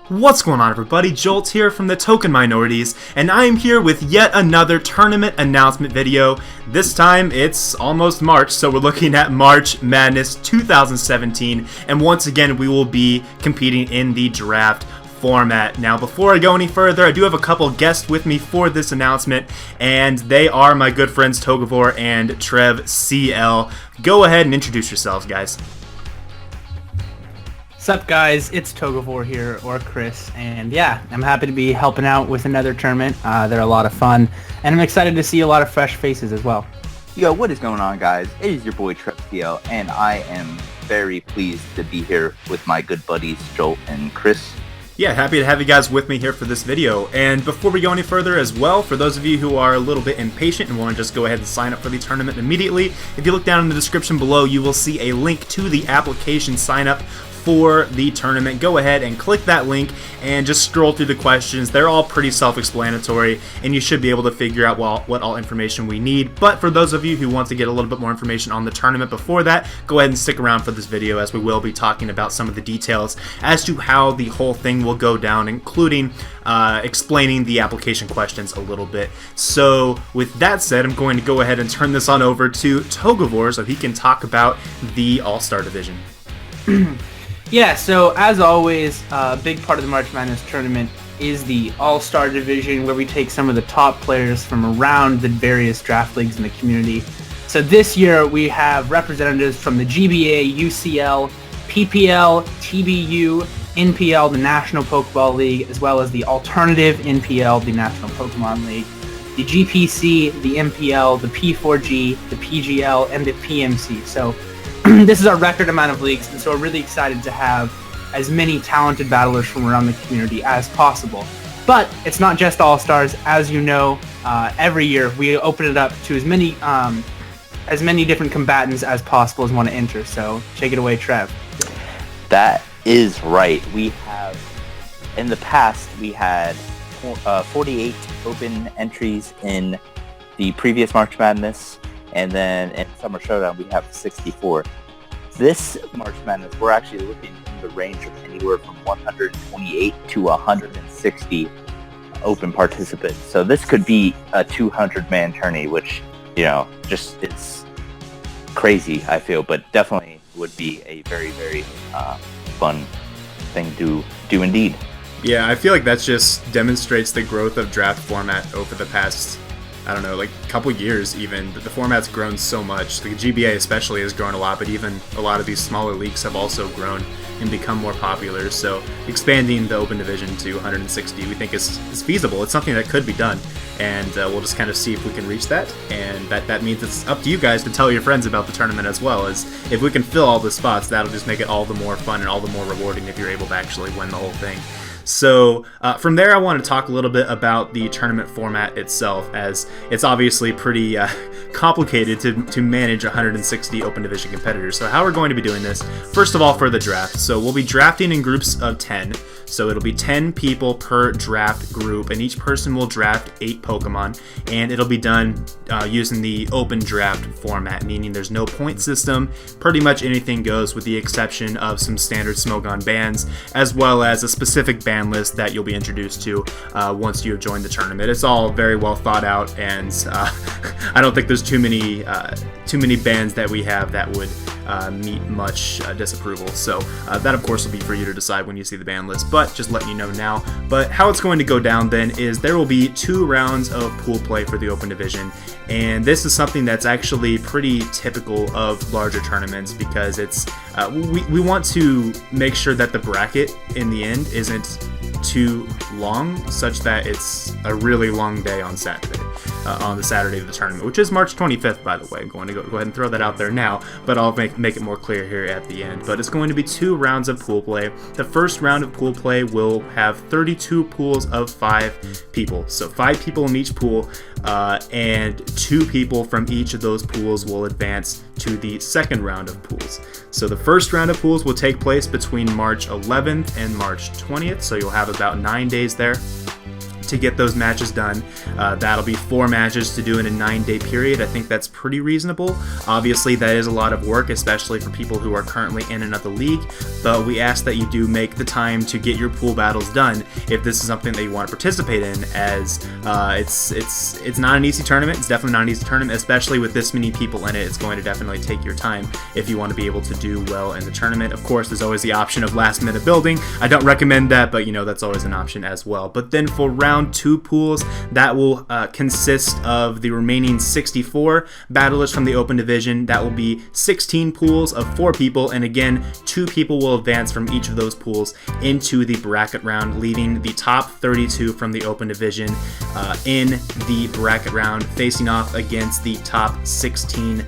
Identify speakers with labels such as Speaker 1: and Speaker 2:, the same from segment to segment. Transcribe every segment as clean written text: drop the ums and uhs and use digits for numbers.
Speaker 1: What's going on, everybody? Jolt here from the Token Minorities, and I am here with yet another tournament announcement video. This time it's almost March, so we're looking at March Madness 2017, and once again we will be competing in the draft format. Now, before I go any further, I do have a couple guests with me for this announcement, and they are my good friends Togavor and Trev CL. Go ahead and introduce yourselves, guys.
Speaker 2: Sup guys, it's Togavor here, or Chris, and yeah, I'm happy to be helping out with another tournament. They're a lot of fun, and I'm excited to see a lot of fresh faces as well.
Speaker 3: Yo, what is going on, guys? It is your boy Trev CL, and I am very pleased to be here with my good buddies Jolt and Chris.
Speaker 1: Yeah, happy to have you guys with me here for this video. And before we go any further as well, for those of you who are a little bit impatient and want to just go ahead and sign up for the tournament immediately, if you look down in the description below, you will see a link to the application sign up for the tournament. Go ahead and click that link and just scroll through the questions. They're all pretty self-explanatory, and you should be able to figure out what all information we need. But for those of you who want to get a little bit more information on the tournament before that, go ahead and stick around for this video, as we will be talking about some of the details as to how the whole thing will go down, including explaining the application questions a little bit. So with that said, I'm going to go ahead and turn this on over to Togavor so he can talk about the All-Star Division.
Speaker 2: Yeah, so as always, a big part of the March Madness tournament is the All-Star Division, where we take some of the top players from around the various draft leagues in the community. So this year we have representatives from the GBA, UCL, PPL, TBU, NPL, the National Pokeball League, as well as the alternative NPL, the National Pokemon League, the GPC, the MPL, the P4G, the PGL, and the PMC. So this is our record amount of leagues, and so we're really excited to have as many talented battlers from around the community as possible. But it's not just All-Stars. As you know, every year we open it up to as many different combatants as possible as want to enter. So take it away, Trev.
Speaker 3: That is right. We have, in the past, we had 48 open entries in the previous March Madness, and then in Summer Showdown we have 64. This March Madness, we're actually looking in the range of anywhere from 128 to 160 open participants. So this could be a 200-man tourney, which, you know, just it's crazy, I feel, but definitely would be a very, very fun thing to do indeed.
Speaker 1: Yeah, I feel like that just demonstrates the growth of draft format over the past, I don't know, like a couple years even. The format's grown so much. The GBA especially has grown a lot, but even a lot of these smaller leagues have also grown and become more popular. So expanding the open division to 160 we think is feasible. It's something that could be done, and we'll just kind of see if we can reach that. And that means it's up to you guys to tell your friends about the tournament as well. As if we can fill all the spots, that'll just make it all the more fun and all the more rewarding if you're able to actually win the whole thing. So from there, I want to talk a little bit about the tournament format itself, as it's obviously pretty complicated to manage 160 open division competitors. So how we're going to be doing this, first of all, for the draft. So we'll be drafting in groups of 10. So it'll be 10 people per draft group, and each person will draft 8 Pokemon, and it'll be done using the open draft format, meaning there's no point system. Pretty much anything goes, with the exception of some standard Smogon bans, as well as a specific ban list that you'll be introduced to once you have joined the tournament. It's all very well thought out, and I don't think there's too many bans that we have that would meet much disapproval. So that of course will be for you to decide when you see the ban list, but just letting you know now. But how it's going to go down then is there will be 2 rounds of pool play for the open division, and this is something that's actually pretty typical of larger tournaments, because it's we want to make sure that the bracket in the end isn't too long, such that it's a really long day on Saturday, on the Saturday of the tournament, which is March 25th, by the way. I'm going to go ahead and throw that out there now, but I'll make it more clear here at the end. But it's going to be 2 rounds of pool play. The first round of pool play will have 32 pools of 5 people, so 5 people in each pool, and 2 people from each of those pools will advance to the second round of pools. So the first round of pools will take place between March 11th and March 20th, so you'll have about 9 days there to get those matches done. That'll be 4 matches to do in a 9-day period. I think that's pretty reasonable. Obviously, that is a lot of work, especially for people who are currently in another league, but we ask that you do make the time to get your pool battles done if this is something that you want to participate in, as it's not an easy tournament. It's definitely not an easy tournament, especially with this many people in it. It's going to definitely take your time if you want to be able to do well in the tournament. Of course, there's always the option of last minute building. I don't recommend that, but that's always an option as well. But then for round 2 pools, that will consist of the remaining 64 battlers from the open division. That will be 16 pools of 4 people, and again, 2 people will advance from each of those pools into the bracket round, leaving the top 32 from the open division in the bracket round, facing off against the top 16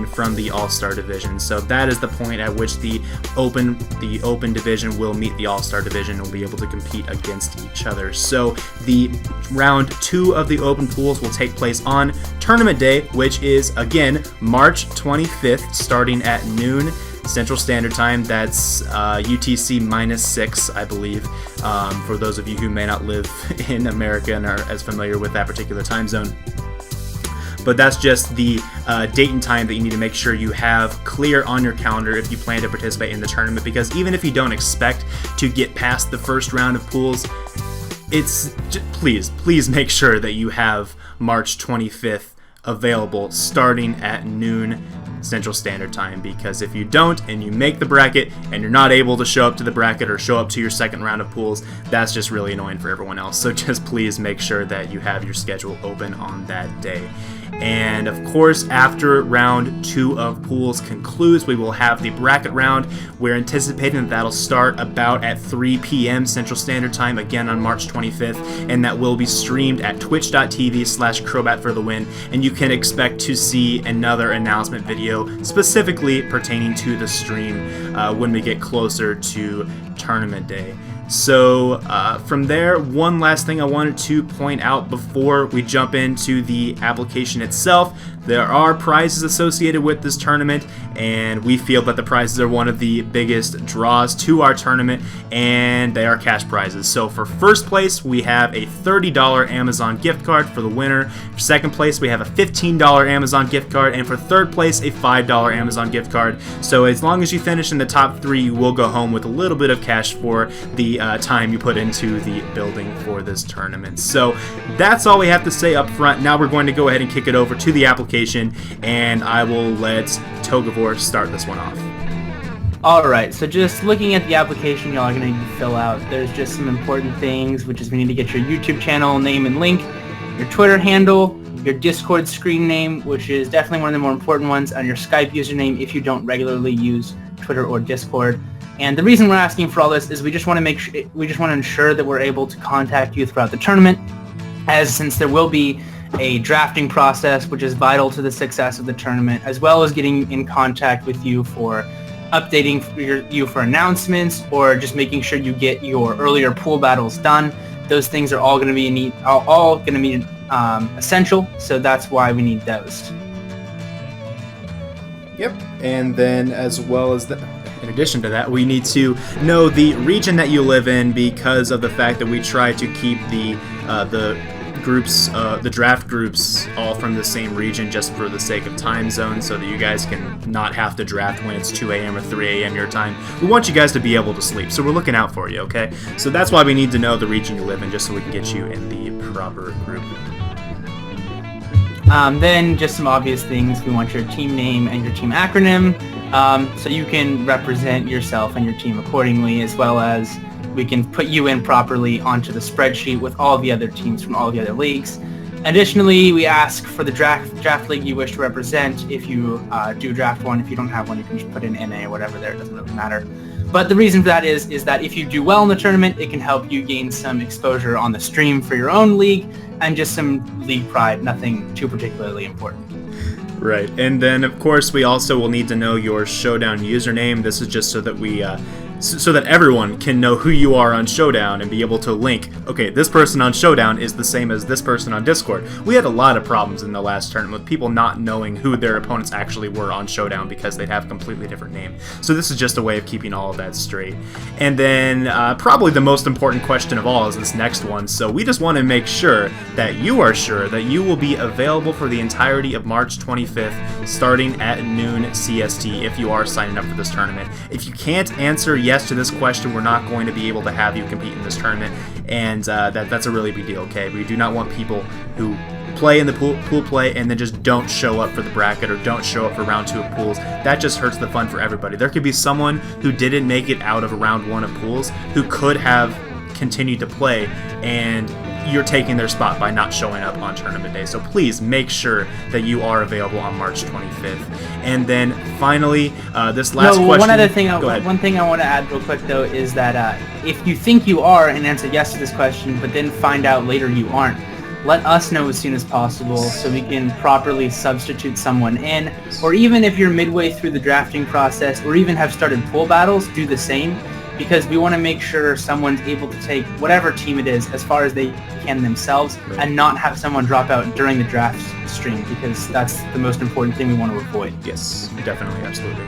Speaker 1: from the All-Star division. So that is the point at which the open division will meet the All-Star division and will be able to compete against each other. So the round 2 of the open pools will take place on tournament day, which is again March 25th, starting at noon Central Standard Time. That's UTC -6, I believe, for those of you who may not live in America and are as familiar with that particular time zone. But that's just the date and time that you need to make sure you have clear on your calendar if you plan to participate in the tournament, because even if you don't expect to get past the first round of pools, please make sure that you have March 25th available starting at noon Central Standard Time, because if you don't and you make the bracket and you're not able to show up to the bracket or show up to your second round of pools, that's just really annoying for everyone else. So just please make sure that you have your schedule open on that day. And of course, after round 2 of pools concludes, we will have the bracket round. We're anticipating that that'll start about at 3 p.m. Central Standard Time, again on March 25th, and that will be streamed at twitch.tv/CrobatForTheWin, and you can expect to see another announcement video specifically pertaining to the stream when we get closer to tournament day. So from there, one last thing I wanted to point out before we jump into the application itself. There are prizes associated with this tournament, and we feel that the prizes are one of the biggest draws to our tournament, and they are cash prizes. So for first place, we have a $30 Amazon gift card for the winner. For second place, we have a $15 Amazon gift card, and for third place, a $5 Amazon gift card. So as long as you finish in the top 3, you will go home with a little bit of cash for the time you put into the building for this tournament. So that's all we have to say up front. Now we're going to go ahead and kick it over to the application, and I will let Togavor start this one off.
Speaker 2: Alright, so just looking at the application y'all are going to need to fill out, there's just some important things, which is we need to get your YouTube channel name and link, your Twitter handle, your Discord screen name, which is definitely one of the more important ones, and your Skype username if you don't regularly use Twitter or Discord. And the reason we're asking for all this is we just want to ensure that we're able to contact you throughout the tournament, as since there will be a drafting process which is vital to the success of the tournament, as well as getting in contact with you for updating you for announcements or just making sure you get your earlier pool battles done. Those things are all going to be essential, so that's why we need those.
Speaker 1: Yep, and then as well as in addition to that, we need to know the region that you live in, because of the fact that we try to keep the draft groups all from the same region, just for the sake of time zone, so that you guys can not have to draft when it's 2 a.m. or 3 a.m. your time. We want you guys to be able to sleep, so we're looking out for you, okay? So that's why we need to know the region you live in, just so we can get you in the proper group.
Speaker 2: Then just some obvious things. We want your team name and your team acronym, so you can represent yourself and your team accordingly, as well as we can put you in properly onto the spreadsheet with all the other teams from all the other leagues. Additionally, we ask for the draft league you wish to represent. If you do draft one, if you don't have one, you can just put in NA or whatever there. It doesn't really matter. But the reason for that is that if you do well in the tournament, it can help you gain some exposure on the stream for your own league and just some league pride, nothing too particularly important.
Speaker 1: Right, and then of course we also will need to know your Showdown username. This is just so that we so that everyone can know who you are on Showdown and be able to link, okay, this person on Showdown is the same as this person on Discord. We had a lot of problems in the last tournament with people not knowing who their opponents actually were on Showdown because they'd have a completely different name. So this is just a way of keeping all of that straight. And then probably the most important question of all is this next one. So we just want to make sure that you are sure that you will be available for the entirety of March 25th starting at noon CST if you are signing up for this tournament. If you can't answer yes to this question, we're not going to be able to have you compete in this tournament, and that's a really big deal, okay? We do not want people who play in the pool play and then just don't show up for the bracket or don't show up for round 2 of pools. That just hurts the fun for everybody. There could be someone who didn't make it out of round 1 of pools who could have continued to play, and you're taking their spot by not showing up on tournament day. So please make sure that you are available on March 25th. And then finally, this last question.
Speaker 2: One thing I want to add real quick though is that if you think you are and answer yes to this question, but then find out later you aren't, let us know as soon as possible so we can properly substitute someone in. Or even if you're midway through the drafting process or even have started pool battles, do the same, because we want to make sure someone's able to take whatever team it is as far as they can themselves, right, and not have someone drop out during the draft stream, because that's the most important thing we want to avoid.
Speaker 1: Yes, definitely, absolutely.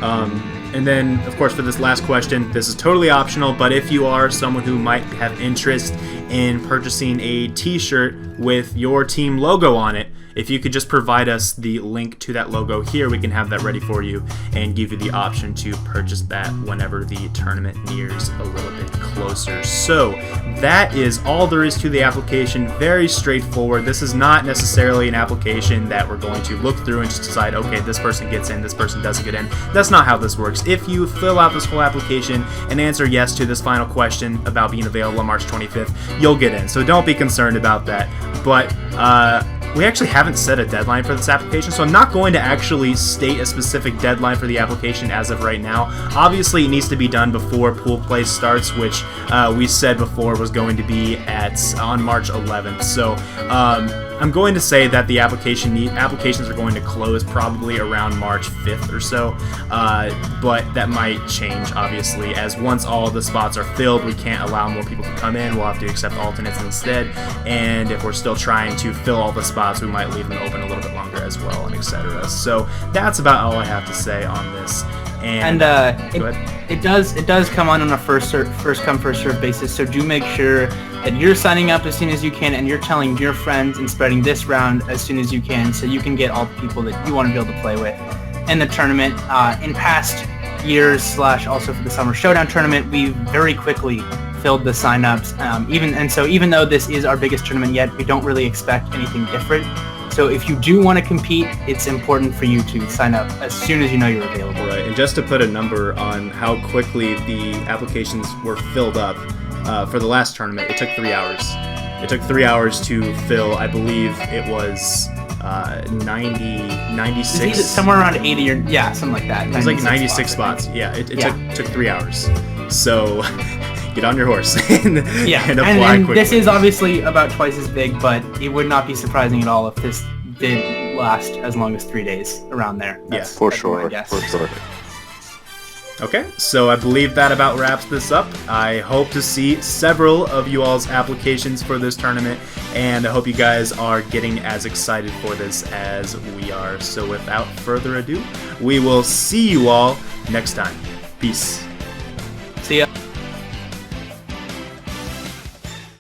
Speaker 1: And then, of course, for this last question, this is totally optional, but if you are someone who might have interest in purchasing a t-shirt with your team logo on it, if you could just provide us the link to that logo here, we can have that ready for you and give you the option to purchase that whenever the tournament nears a little bit closer. So that is all there is to the application. Very straightforward. This is not necessarily an application that we're going to look through and just decide, okay, this person gets in, this person doesn't get in. That's not how this works. If you fill out this whole application and answer yes to this final question about being available on March 25th, you'll get in. So don't be concerned about that. But we actually haven't set a deadline for this application, so I'm not going to actually state a specific deadline for the application as of right now. Obviously, it needs to be done before pool play starts, which we said before was going to be on March 11th. So I'm going to say that the applications are going to close probably around March 5th or so, but that might change, obviously, as once all the spots are filled, we can't allow more people to come in. We'll have to accept alternates instead, and if we're still trying to fill all the spots, we might leave them open a little bit longer as well, and etc. So that's about all I have to say on this. And
Speaker 2: it does come on a first come first serve basis. So do make sure that you're signing up as soon as you can, and you're telling your friends and spreading this round as soon as you can, so you can get all the people that you want to be able to play with in the tournament. In past years / also for the Summer Showdown tournament, we very quickly filled the signups. Even though this is our biggest tournament yet, we don't really expect anything different. So if you do want to compete, it's important for you to sign up as soon as you know you're available.
Speaker 1: Right, and just to put a number on how quickly the applications were filled up, for the last tournament, it took 3 hours. It took 3 hours to fill, I believe it was 96.
Speaker 2: Somewhere around 80 or, yeah, something like that.
Speaker 1: It was like 96 spots. Yeah, it took 3 hours. So get on your horse and apply quickly.
Speaker 2: This is obviously about twice as big, but it would not be surprising at all if this did last as long as 3 days, around there.
Speaker 1: Yes,
Speaker 3: for sure.
Speaker 2: For sure.
Speaker 1: Okay, so I believe that about wraps this up. I hope to see several of you all's applications for this tournament, and I hope you guys are getting as excited for this as we are. So without further ado, we will see you all next time. Peace.